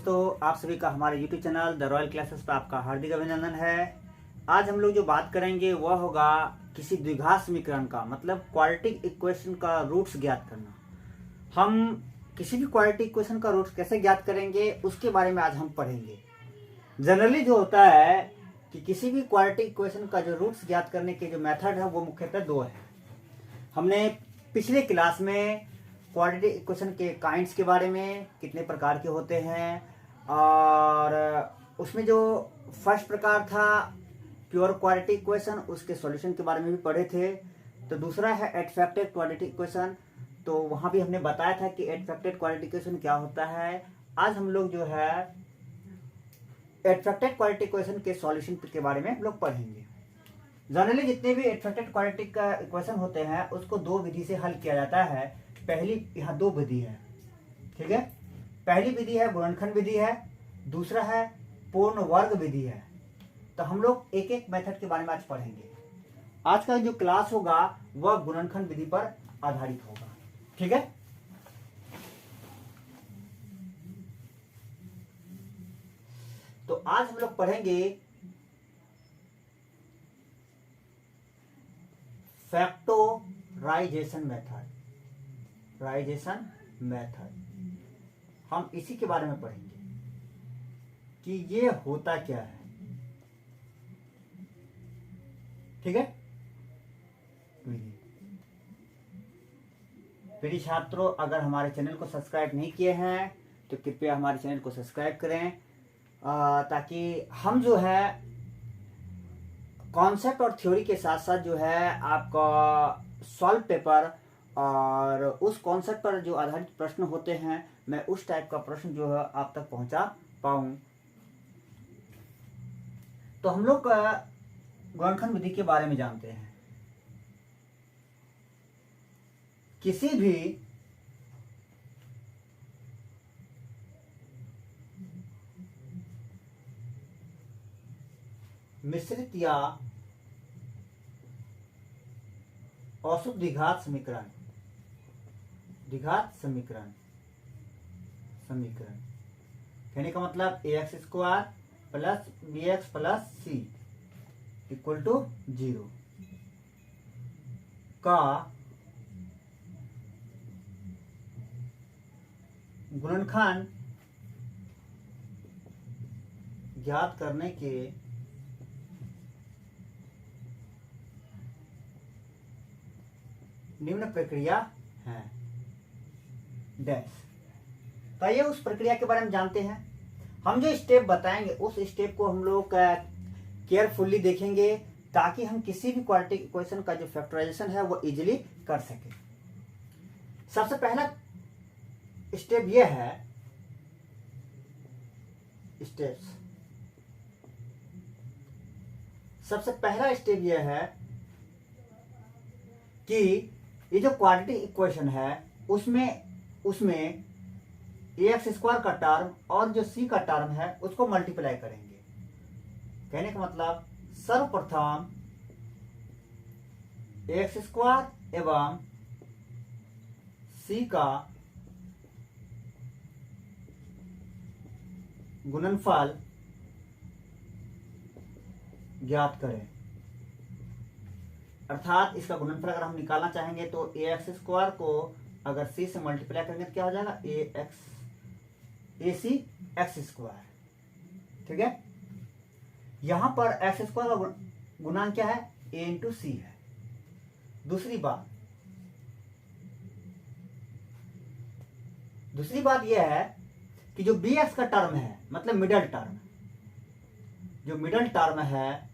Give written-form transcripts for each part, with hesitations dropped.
दोस्तों, आप सभी का हमारे YouTube channel the royal classes पर आपका हार्दिक अभिनंदन है। आज हम लोग जो बात करेंगे वह होगा किसी द्विघात समीकरण का मतलब क्वाड्रेटिक इक्वेशन का रूट्स ज्ञात करना। हम किसी भी क्वाड्रेटिक इक्वेशन का रूट्स कैसे ज्ञात करेंगे उसके बारे में आज हम पढ़ेंगे। जनरली जो होता है कि किसी भी क्वाड्रेटिक इक्वेशन का जो रूट्स ज्ञात करने के जो मेथड है वो मुख्यतः दो है। हमने पिछले क्लास में क्वाड्रेटिक इक्वेशन के काइंड्स के बारे में, कितने प्रकार के होते हैं, और उसमें जो फर्स्ट प्रकार था प्योर क्वाड्रेटिक इक्वेशन, उसके सॉल्यूशन के बारे में भी पढ़े थे। तो दूसरा है एट फैक्टेड क्वाड्रेटिक इक्वेशन, तो वहाँ भी हमने बताया था कि एट फैक्टेड क्वाड्रेटिक इक्वेशन क्या होता है। आज हम लोग जो है एट फैक्टेड क्वाड्रेटिक इक्वेशन के सॉल्यूशन के बारे में हम लोग पढ़ेंगे। जनरली जितने भी एट फैक्टेड क्वाड्रेटिक इक्वेशन होते हैं उसको दो विधि से हल किया जाता है। पहली, यहाँ दो विधि है, ठीक है। पहली विधि है गुणनखंड विधि है, दूसरा है पूर्ण वर्ग विधि है। तो हम लोग एक एक मेथड के बारे में आज पढ़ेंगे। आज का जो क्लास होगा वह गुणनखंड विधि पर आधारित होगा, ठीक है। तो आज हम लोग पढ़ेंगे फैक्टोराइजेशन मेथड। हम इसी के बारे में पढ़ेंगे कि ये होता क्या है, ठीक है। प्रिय छात्रों, अगर हमारे चैनल को सब्सक्राइब नहीं किए हैं तो कृपया हमारे चैनल को सब्सक्राइब करें, ताकि हम जो है कॉन्सेप्ट और थ्योरी के साथ साथ जो है आपका सॉल्व पेपर और उस कॉन्सेप्ट पर जो आधारित प्रश्न होते हैं, मैं उस टाइप का प्रश्न जो है आप तक पहुंचा पाऊं। तो हम लोग गुणनखंड विधि के बारे में जानते हैं। किसी भी मिश्रित या औसत द्विघात समीकरण कहने का मतलब ax square plus bx plus c equal to 0 का गुणनखंड ज्ञात करने के निम्न प्रक्रिया है डैश। तो ये उस प्रक्रिया के बारे में जानते हैं। हम जो स्टेप बताएंगे उस स्टेप को हम लोग केयरफुल्ली देखेंगे ताकि हम किसी भी क्वाड्रेटिक इक्वेशन का जो फैक्टराइजेशन है वो इजीली कर सके। सबसे पहला स्टेप ये है, सबसे पहला स्टेप ये है कि ये जो क्वाड्रेटिक इक्वेशन है उसमें ax स्क्वायर का टर्म और जो c का टर्म है उसको मल्टीप्लाई करेंगे। कहने का मतलब सर्वप्रथम ax स्क्वायर एवं c का गुणनफल ज्ञात करें। अर्थात इसका गुणनफल अगर हम निकालना चाहेंगे तो ax स्क्वायर को अगर c से मल्टीप्लाई करेंगे तो क्या हो जाएगा, ac x स्क्वायर, ठीक है। यहां पर x स्क्वायर का गुणांक क्या है, a इंटू सी है। दूसरी बात यह है कि जो bx का टर्म है मतलब मिडल टर्म है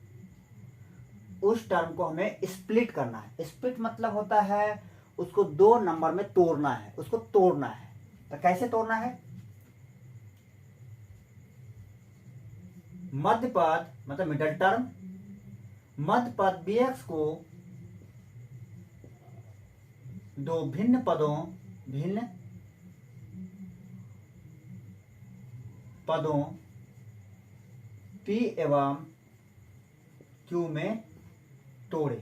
उस टर्म को हमें स्प्लिट करना है। स्प्लिट मतलब होता है उसको दो नंबर में तोड़ना है, उसको तोड़ना है। तो कैसे तोड़ना है, मध्य पद मतलब मिडल टर्म, मध्य पद bx को दो भिन्न पदों p एवं q में तोड़े।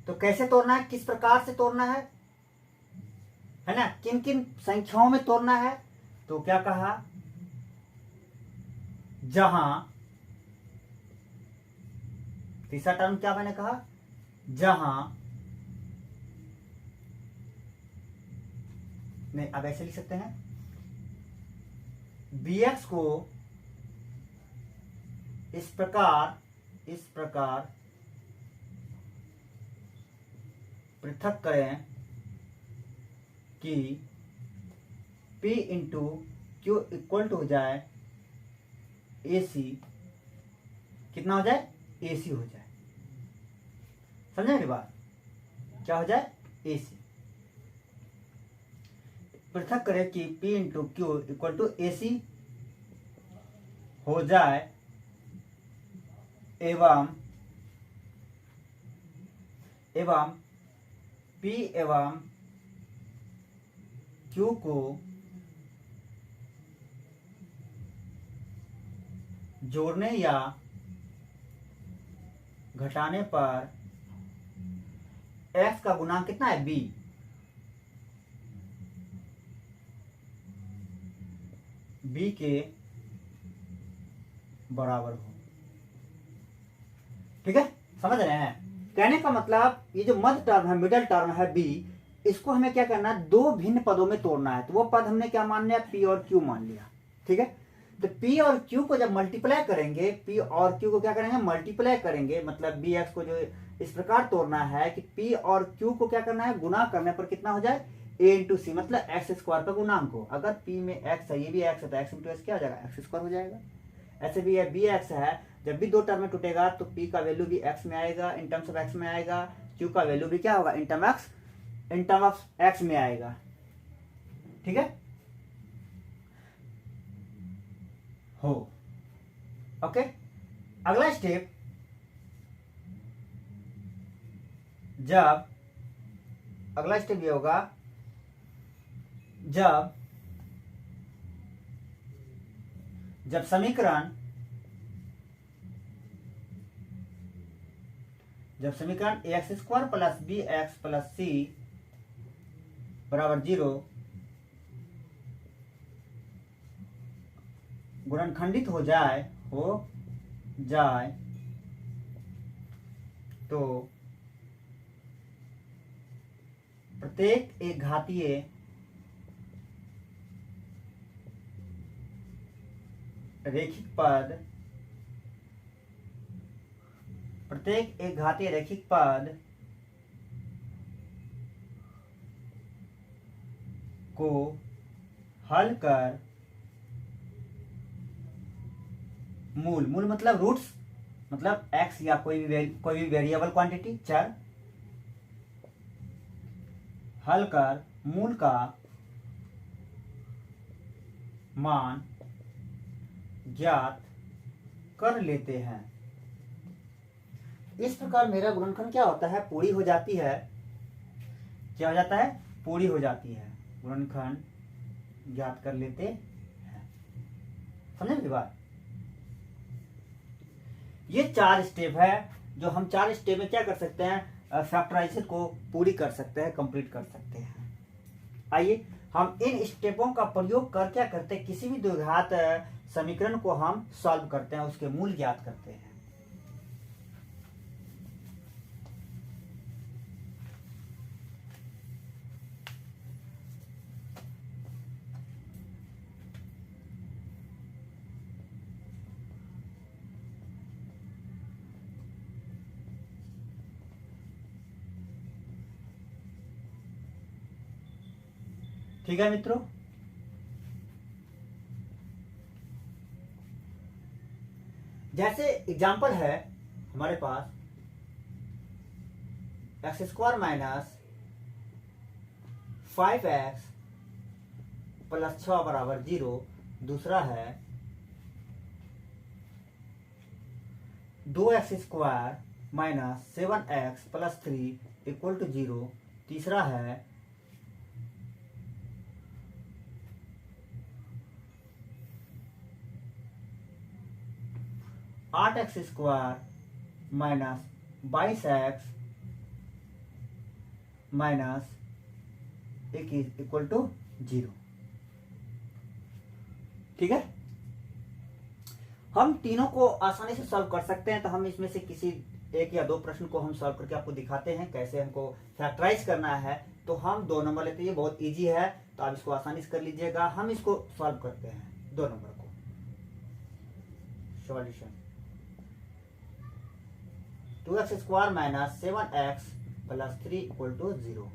तो कैसे तोड़ना है, किस प्रकार से तोड़ना है ना, किन किन संख्याओं में तोड़ना है, तो क्या कहा, जहां, तीसरा टर्म क्या मैंने कहा, जहां, नहीं अब ऐसे लिख सकते हैं, bx को इस प्रकार पृथक करें कि p into Q equal to हो जाए AC, कितना हो जाए, AC हो जाए। समझे मेरी बात, क्या हो जाए, AC। पृथक करें कि P into Q equal to AC हो जाए एवं P एवं Q को जोड़ने या घटाने पर x का गुणांक कितना है, b, के बराबर हो। ठीक है, समझ रहे हैं। कहने का मतलब ये जो मध्य टर्म है, मिडल टर्म है b, इसको हमें क्या करना है, दो भिन्न पदों में तोड़ना है। तो वो पद हमने क्या मान लिया, p और q मान लिया। ठीक है, तो p और q को जब मल्टीप्लाई करेंगे, p और q को क्या करेंगे, मल्टीप्लाई करेंगे, मतलब bx को जो इस प्रकार तोड़ना है कि p और q को क्या करना है, गुना करने पर कितना हो जाए, a इंटू सी, मतलब एक्स स्क्वायर का गुणांक हो। अगर p में x है, ये भी x है, तो x इंटू एक्स क्या हो जाएगा, एक्स स्क्वायर हो जाएगा। ऐसे भी है, bx है, जब भी दो टर्म में टूटेगा तो p का वैल्यू भी x में आएगा, इन टर्म्स ऑफ x में आएगा, q का वैल्यू भी क्या होगा, इन टर्म ऑफ x में आएगा। ठीक है, हो, ओके। अगला स्टेप, अगला स्टेप ये होगा, जब समीकरण ax square plus b x plus c बराबर 0 गुणनखंडित हो जाए तो प्रत्येक एक घातीय रैखिक पद को हल कर मूल मतलब रूट्स, मतलब x या कोई भी वेरिएबल क्वांटिटी, चर, हल कर मूल का मान ज्ञात कर लेते हैं। इस प्रकार मेरा गुणनखंड क्या होता है, पूरी हो जाती है। क्या हो जाता है, पूरी हो जाती है, गुणनखंड ज्ञात कर लेते हैं। समझे मेरी बात। ये 4 स्टेप है जो हम 4 स्टेप में क्या कर सकते हैं, फैक्टराइजेशन को पूरी कर सकते हैं, कंप्लीट कर सकते हैं। आइए हम इन स्टेपों का प्रयोग कर क्या करते हैं, किसी भी द्विघात समीकरण को हम सॉल्व करते हैं, उसके मूल ज्ञात करते हैं। ठीक है मित्रों, जैसे एग्जाम्पल है हमारे पास x square minus 5x plus 6 बराबर 0। दूसरा है 2x square minus 7x plus 3 equal to 0। तीसरा है 8x square minus 22x minus 1 equal to 0। ठीक है, हम तीनों को आसानी से सॉल्व कर सकते हैं। तो हम इसमें से किसी एक या दो प्रश्न को हम सॉल्व करके आपको दिखाते हैं कैसे हमको फैक्टराइज करना है। तो हम 2 नंबर लेते हैं, ये बहुत इजी है, तो आप इसको आसानी से कर लीजिएगा। हम इसको सॉल्व करते हैं 2 नंबर को। Solution 2x² minus 7x plus 3 equal to 0।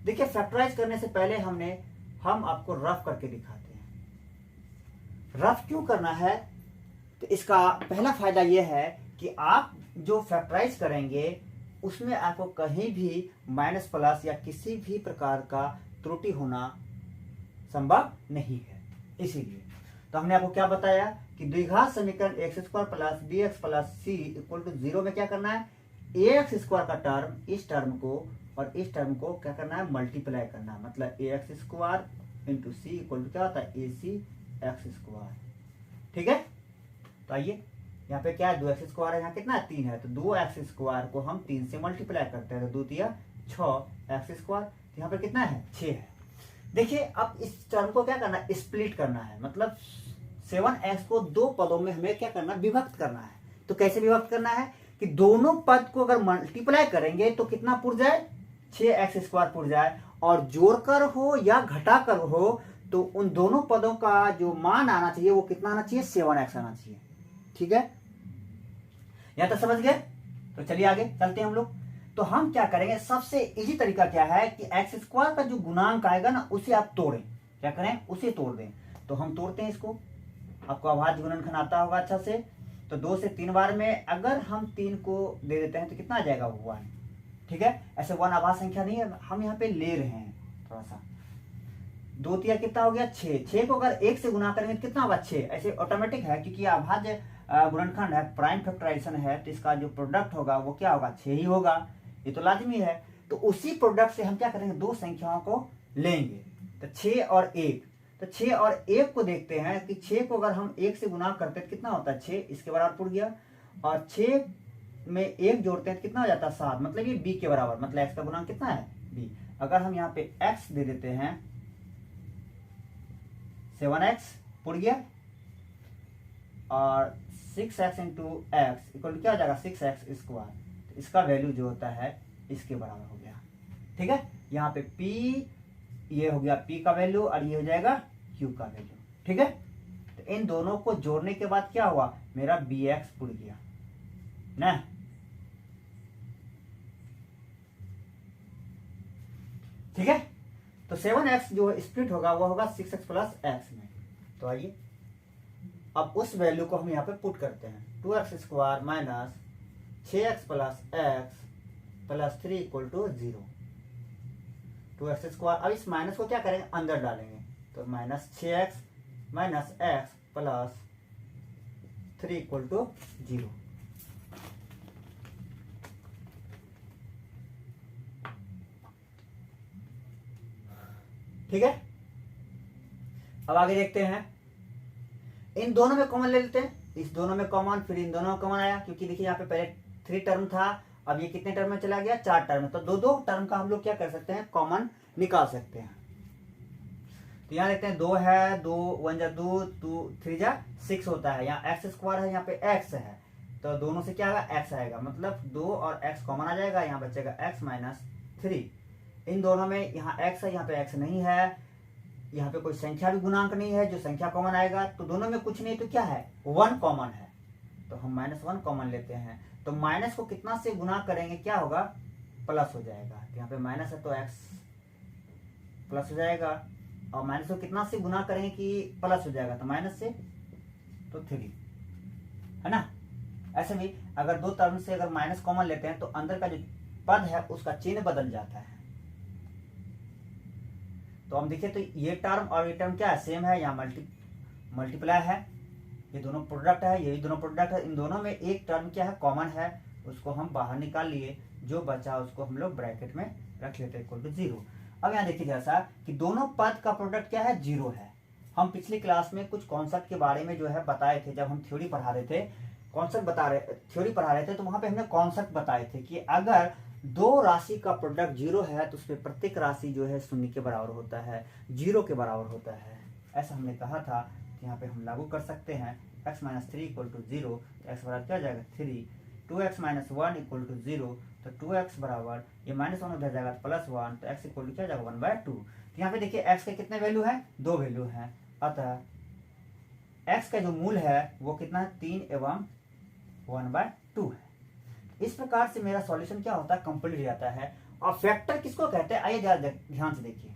देखिए, फैक्टराइज करने से पहले हम आपको रफ करके दिखाते हैं। रफ क्यों करना है, तो इसका पहला फायदा यह है कि आप जो फैक्टराइज करेंगे उसमें आपको कहीं भी माइनस प्लस या किसी भी प्रकार का त्रुटि होना संभव नहीं है। इसीलिए तो हमने आपको क्या बताया कि द्विघात समीकरण x² plus bx plus c equal to 0 में क्या करना है, ax² का टर्म इस टर्म को और इस टर्म को क्या करना है, मल्टीप्लाई करना है। मतलब ax² into C equal to क्या होता है, ac(x²). ठीक है, तो आइए यहाँ पे क्या है, 2x² है, यहाँ कितना है, 3 है, तो 2x² को हम 3 से मल्टीप्लाई करते हैं, तो 2 तिया 6x², यहाँ पे कितना है, 6 है। देखिए, अब इस टर्म को क्या करना है, स्प्लिट करना है। मतलब 7x को 2 पदों में हमें क्या करना है, विभक्त करना है। तो कैसे विभक्त करना है कि दोनों पद को अगर मल्टीप्लाई करेंगे तो कितना पुर जाए, 6x² पुर जाए, और जोड़कर हो या घटाकर हो तो उन दोनों पदों का जो मान आना चाहिए वो कितना आना चाहिए, 7x आना चाहिए। ठीक है, यहां तक समझ गए। तो चलिए आगे चलते हैं हम लोग। तो हम क्या करेंगे, सबसे इजी तरीका क्या है कि x² का जो गुणांक आएगा ना उसे आप तोड़ें। क्या करें, उसे तोड़ दें। तो हम तोड़ते हैं इसको। आपको अभाज्य गुणनखंड आता होगा अच्छा से। तो 2 से 3 बार में अगर हम 3 को दे देते हैं तो कितना आ जाएगा, 1। ठीक है, ऐसे 1 अभाज्य संख्या नहीं है, हम यहाँ पे ले रहे हैं थोड़ा सा। 2 तिया कितना हो गया, 6 को अगर 1 से गुना करेंगे तो कितना होगा, 6। ऐसे ऑटोमेटिक है, क्योंकि अभाज्य गुणनखंड है, प्राइम फैक्टराइजेशन है, तो इसका जो प्रोडक्ट होगा वो क्या होगा, 6 ही होगा। ये तो लाजमी है। तो उसी प्रोडक्ट से हम क्या करेंगे, 2 संख्याओं को लेंगे। तो 6 और 1, तो 6 और 1 को देखते हैं कि 6 को अगर हम 1 से गुना करते हैं तो कितना होता है, 6 इसके बराबर पुर गया, और 6 में 1 जोड़ते हैं तो कितना हो जाता है, 7। मतलब ये b के बराबर, मतलब x का गुणांक कितना है, b। अगर हम यहाँ पे x दे देते हैं, 7x पुर गया, और 6x into x equal to क्या हो जाएगा, 6x²। इसका वैल्यू जो होता है इसके बराबर हो गया। ठीक है, यहाँ पे p ये हो गया p का वैल्यू, और ये हो जाएगा q का वैल्यू। ठीक है, तो इन दोनों को जोड़ने के बाद क्या हुआ, मेरा bx पुर गया ना। ठीक है, तो 7x जो स्प्लिट होगा वो होगा 6x प्लस x में। तो आइए अब उस वैल्यू को हम यहाँ पे पुट करते हैं, 2x² minus 6x plus x plus 3 equal to 0। 2x², अब इस माइनस को क्या करेंगे, अंदर डालेंगे, तो minus 6x minus x plus 3 equal to 0। ठीक है, अब आगे देखते हैं। इन दोनों में कॉमन ले लेते हैं, इस दोनों में कॉमन, फिर इन दोनों में कॉमन आया, क्योंकि देखिए यहाँ पे पहले 3 टर्म था, अब ये कितने टर्म में चला गया, 4 टर्म में। तो 2 टर्म का हम लोग क्या कर सकते हैं, कॉमन निकाल सकते हैं। तो यहाँ देखते हैं 2 है, 2 1 जा 2, 2 3 जा 6 होता है। यहाँ x² है, यहाँ पे x है, तो दोनों से क्या आएगा, x आएगा, मतलब 2 और x कॉमन आ जाएगा, यहाँ बचेगा x माइनस 3। इन दोनों में यहाँ x है, यहाँ पे x नहीं है, यहाँ पे कोई संख्या भी गुणांक नहीं है, जो संख्या कॉमन आएगा, तो दोनों में कुछ नहीं, तो क्या है, 1 कॉमन है, तो हम -1 कॉमन लेते हैं। तो माइनस को कितना से गुना करेंगे, क्या होगा, प्लस हो जाएगा। तो यहाँ पे माइनस है तो x प्लस हो जाएगा, और माइनस को कितना से गुना करेंगे कि प्लस हो जाएगा, तो माइनस से तो 3 है ना। ऐसे भी अगर 2 टर्म से अगर माइनस कॉमन लेते हैं तो अंदर का जो पद है उसका चिन्ह बदल जाता है। तो हम देखिए, तो ये टर्म और ये टर्म क्या है, सेम है, यहाँ मल्टीप्लाई है, ये दोनों प्रोडक्ट है, ये दोनों प्रोडक्ट है। इन दोनों में एक टर्म क्या है, कॉमन है, उसको हम बाहर निकाल लिए, जो बचा उसको हम लोग ब्रैकेट में रख लेते हैं इक्वल टू 0। अब यहाँ देखिए जैसा कि दोनों पद का प्रोडक्ट क्या है, 0 है। हम पिछली क्लास में कुछ कॉन्सेप्ट के बारे में जो है बताए थे, जब हम थ्योरी पढ़ा रहे थे, थ्योरी पढ़ा रहे थे, तो वहां पे हमने कॉन्सेप्ट बताए थे कि अगर 2 राशि का प्रोडक्ट 0 है तो उसमें प्रत्येक राशि जो है 0 के बराबर होता है, 0 के बराबर होता है, ऐसा हमने कहा था। तो यहाँ पे हम लागू कर सकते हैं x माइनस 3 इक्वल टू 0, तो x बराबर क्या हो जाएगा 3, 2x माइनस 1 इक्वल टू 0, तो 2x बराबर ये माइनस 1 उधर जाएगा प्लस 1, तो x इक्वल टू क्या हो जाएगा 1/2। तो यहाँ पे देखिए x के कितने वैल्यू है, 2 वैल्यू है, अतः x का जो मूल है वो कितना है 3 एवं 1/2 है। इस प्रकार से मेरा सॉल्यूशन क्या होता है, कंप्लीट हो जाता है। और फैक्टर किसको कहते हैं, आइए जरा ध्यान से देखिए।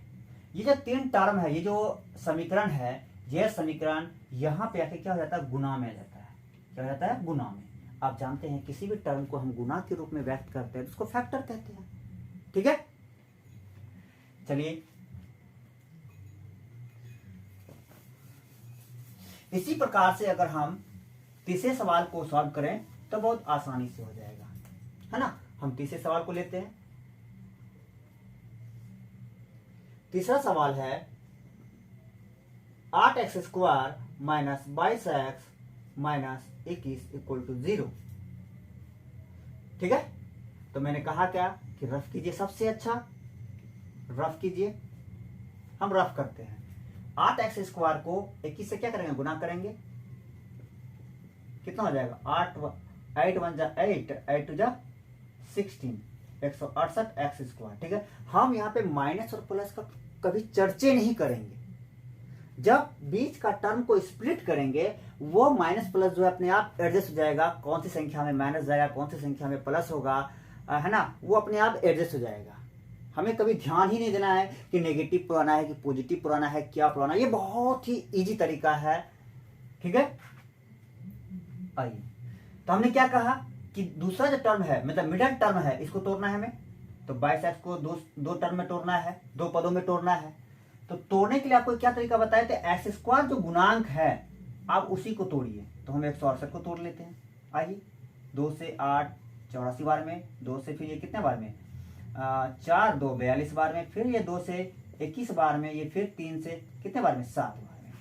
ये जो 3 टर्म है, ये जो समीकरण है, यह समीकरण यहाँ पे आके क्या हो जाता है, गुना में जाता है। क्या हो जाता है, गुना में। आप जानते हैं किसी भी टर्म को हम गुना के रूप में व्यक्त करते हैं तो उसको फैक्टर कहते हैं। ठीक है, चलिए इसी प्रकार से अगर हम तीसरे सवाल को सॉल्व करें तो बहुत आसानी से हो जाएगा, है ना। हम तीसरे सवाल को लेते हैं। तीसरा सवाल है 8x square minus 22x minus 21 equal to 0। ठीक है, तो मैंने कहा क्या कि रफ कीजिए, सबसे अच्छा रफ कीजिए। हम रफ करते हैं। 8x स्क्वायर को 21 से क्या करेंगे, गुना करेंगे, कितना हो जाएगा 8 1 जा 8, 8 2 जा 16, 168 एक्स स्क्वायर। ठीक है, हम यहाँ पे माइनस और प्लस का कभी चर्चे नहीं करेंगे। जब बीच का टर्म को स्प्लिट करेंगे वो माइनस प्लस जो है अपने आप एडजस्ट हो जाएगा, कौन सी संख्या में माइनस जाएगा कौन सी संख्या में प्लस होगा, है ना, वो अपने आप एडजस्ट हो जाएगा। हमें कभी ध्यान ही नहीं देना है कि नेगेटिव पुराना है कि पॉजिटिव पुराना है, क्या पुराना, ये बहुत ही इजी तरीका है। ठीक है, आइए तो हमने क्या कहा कि दूसरा जो टर्म है मतलब मिडल टर्म है, इसको तोड़ना है हमें। तो 22x को दो टर्म में तोड़ना है, दो पदों में तोड़ना है। तो तोड़ने के लिए आपको क्या तरीका बताया था, एक्स स्क्वायर जो गुणांक है आप उसी को तोड़िए। तो हम 168 को तोड़ लेते हैं। आइए 2 से 8 84 बार में, 2 से फिर ये कितने बार में 4 2 42 बार में, फिर ये 2 से 21 बार में, ये फिर 3 से कितने बार में 7 बार में।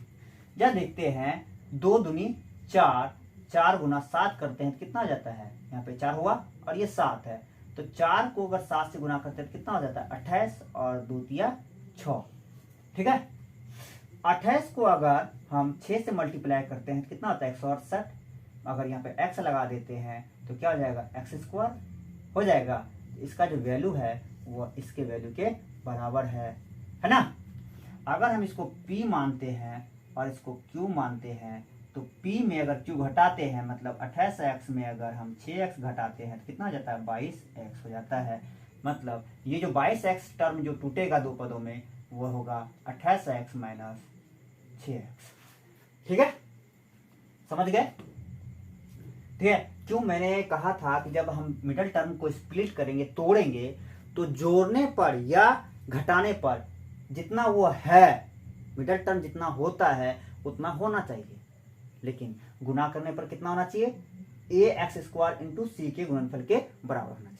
जब देखते हैं 2 दूनी 4, 4 गुना 7 करते हैं तो कितना हो जाता है, यहाँ पे 4 हुआ और ये 7 है, तो 4 को अगर 7 से गुना करते हैं तो कितना हो जाता है 28 और 2 तिया 6। ठीक है, 28 को अगर हम 6 से मल्टीप्लाई करते हैं तो कितना होता है 168। अगर यहाँ पे x लगा देते हैं तो क्या हो जाएगा एक्स स्क्वायर हो जाएगा। इसका जो वैल्यू है वो इसके वैल्यू के बराबर है ना। अगर हम इसको p मानते हैं और इसको q मानते हैं तो p में अगर q घटाते हैं मतलब 28x में अगर हम 6x घटाते हैं तो कितना हो जाता है 22x हो जाता है। मतलब ये जो 22x टर्म जो टूटेगा दो पदों में वो होगा 28x माइनस 6x। ठीक है, समझ गए। ठीक है, क्यों मैंने कहा था कि जब हम मिडल टर्म को स्प्लिट करेंगे तोड़ेंगे तो जोड़ने पर या घटाने पर जितना वो है मिडल टर्म जितना होता है उतना होना चाहिए, लेकिन गुना करने पर कितना होना चाहिए, ए एक्स स्क्वायर इंटू सी के गुणनफल के बराबर होना चाहिए।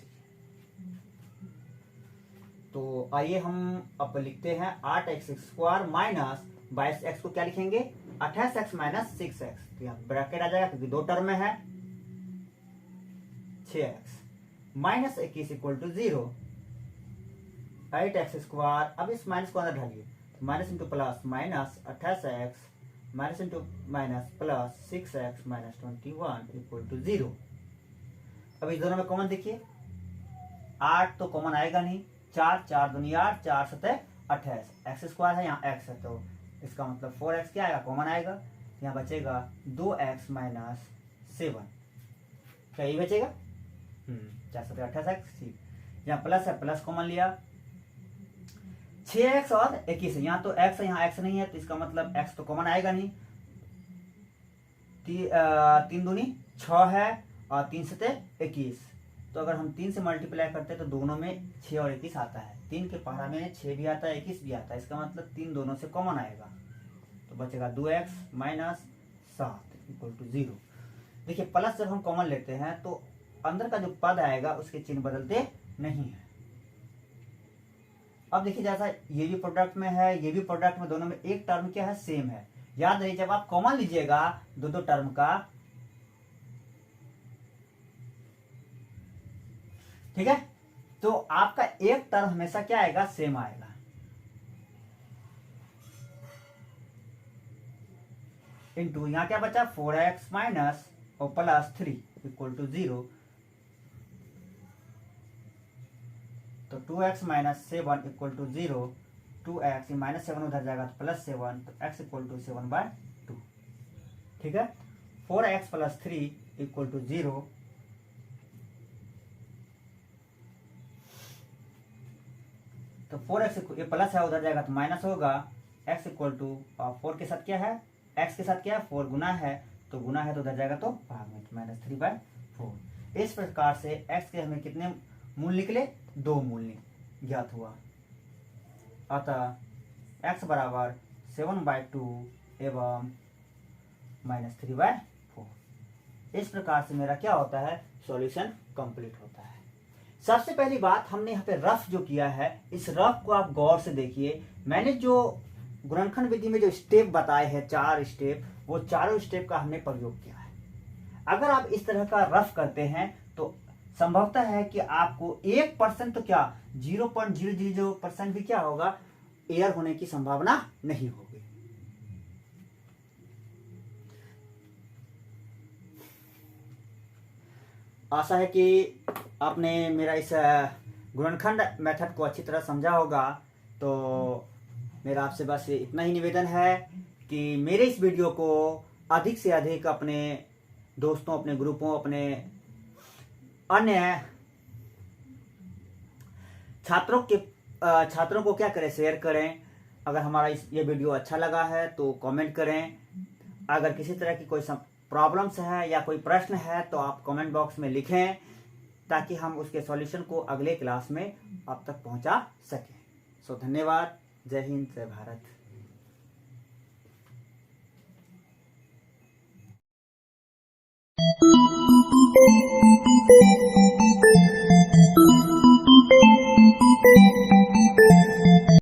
तो आइए हम अब लिखते हैं 8x स्क्वायर माइनस 22x को क्या लिखेंगे 28x माइनस 6x। तो यहाँ ब्रैकेट आ जाएगा क्योंकि दो टर्म में है 6x minus 21 equal to 0, 8x square. अब इस माइनस को अंदर ढालिए, minus into plus minus 28x minus into minus plus 6x minus 21 equal to 0। अब इस दोनों में कॉमन देखिए, 8 तो कॉमन आएगा नहीं, 4 4 दूनी 8, 4 7 28, एक्स स्क्वायर है यहाँ x है तो इसका मतलब 4x क्या आएगा कॉमन आएगा, यहाँ बचेगा 2x माइनस 7। क्या ये बचेगा 4 7 28x। यहाँ प्लस है, प्लस कॉमन लिया, 6x और 21 है, यहाँ तो x है यहाँ x नहीं है तो इसका मतलब x तो कॉमन आएगा नहीं। 3 दूनी 6 है और 3 7 21, तो अगर हम 3 से मल्टीप्लाई करते हैं तो दोनों में 6 और 21 आता है, 3 के पहाड़ा में 6 भी आता है 21 भी आता है, इसका मतलब 3 दोनों से कॉमन आएगा तो बचेगा 2x माइनस 7 इक्वल टू 0। देखिए प्लस जब हम कॉमन लेते हैं तो अंदर का जो पद आएगा उसके चिन्ह बदलते नहीं है। अब देखिए जैसा ये भी प्रोडक्ट में है ये भी प्रोडक्ट में, दोनों में एक टर्म क्या है सेम है। याद रहिए जब आप कॉमन लीजिएगा दो टर्म का, ठीक है, तो आपका एक टर्म हमेशा क्या आएगा सेम आएगा। इंटू यहाँ क्या बचा 4x माइनस और प्लस 3 इक्वल टू 0। तो 2x minus 7 equal to 0। 2x minus 7 उधर जाएगा तो प्लस 7, तो x इक्वल टू 7/2। ठीक है, 4x प्लस 3 इक्वल टू 0। तो 4x ये प्लस है उधर जाएगा तो माइनस होगा। x इक्वल टू 4 के साथ क्या है, x के साथ क्या है 4 गुना है, तो गुना है तो उधर जाएगा तो भाग में, -3/4। इस प्रकार से x के हमें कितने मूल निकले, 2 मूल ज्ञात हुआ। अतः x बराबर 7/2 एवं -3/4। इस प्रकार से मेरा क्या होता है, सॉल्यूशन कंप्लीट होता है। सबसे पहली बात हमने यहाँ पे रफ जो किया है, इस रफ को आप गौर से देखिए। मैंने जो गुणनखंड विधि में जो स्टेप बताए हैं 4 स्टेप, वो चारों स्टेप का हमने प्रयोग किया है। अगर आप इस तरह का रफ करते हैं तो संभवतः है कि आपको 1% तो क्या 0.000% भी क्या होगा, एरर होने की संभावना नहीं होगी। आशा है कि आपने मेरा इस गुणनखंड मेथड को अच्छी तरह समझा होगा। तो मेरा आपसे बस इतना ही निवेदन है कि मेरे इस वीडियो को अधिक से अधिक अपने दोस्तों, अपने ग्रुपों, अपने अन्य छात्रों को क्या करें, शेयर करें। अगर हमारा ये वीडियो अच्छा लगा है तो कमेंट करें। अगर किसी तरह की कोई प्रॉब्लम्स है या कोई प्रश्न है तो आप कमेंट बॉक्स में लिखें, ताकि हम उसके सॉल्यूशन को अगले क्लास में आप तक पहुंचा सकें। सो धन्यवाद। जय हिंद, जय भारत।